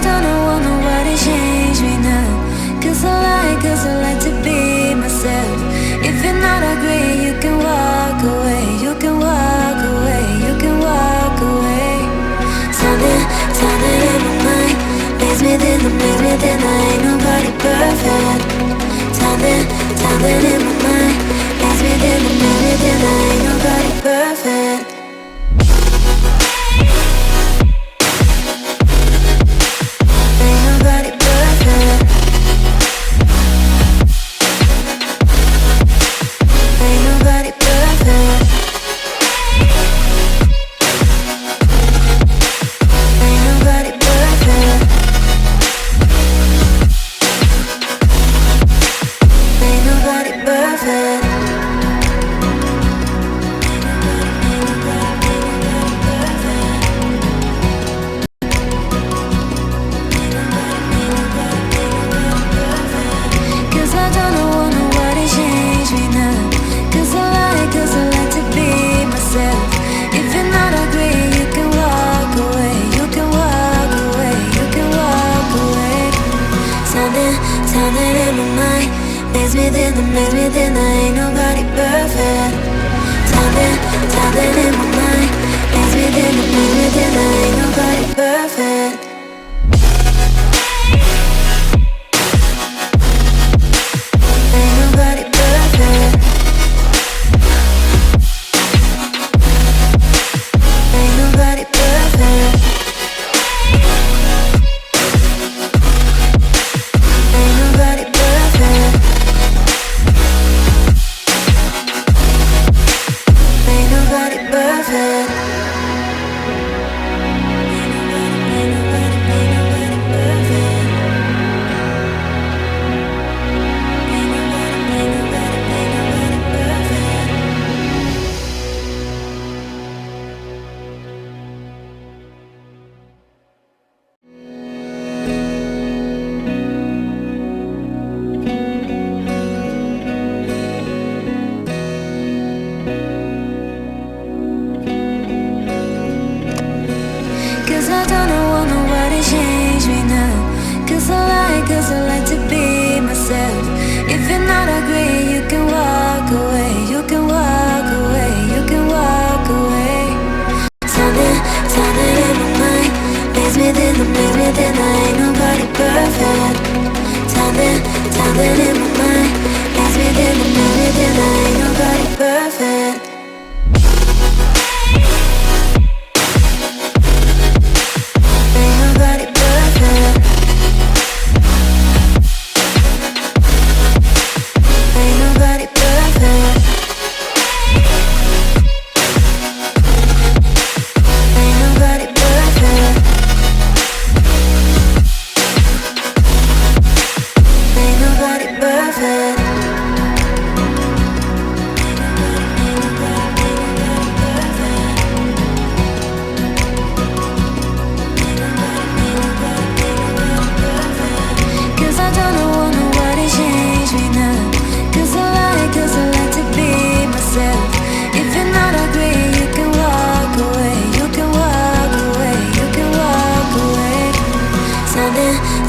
don't want nobody change me now. Cause I like to be myself. If you're not agree, you can walk away. You can walk away, you can walk away. Something in my mind makes me think I ain't nobody perfect. Something in my mind makes me think I ain't nobody perfect. Makes me think I ain't nobody perfect. Something in my mind makes me think I ain't nobody perfect. Ain't nobody perfect. Ain't nobody perfect. Ain't nobody perfect. Ain't nobody perfect. Cause I don't want nobody change me now. Cause I like to be myself. If you're not agree, you can walk away. You can walk away, you can walk away. Something in my mind makes me think I ain't nobody perfect. Something in my mind makes me think I ain't nobody perfect.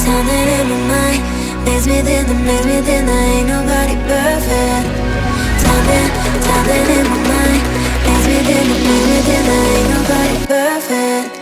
Something in my mind makes me think I ain't nobody perfect. Something in my mind makes me think I ain't nobody perfect.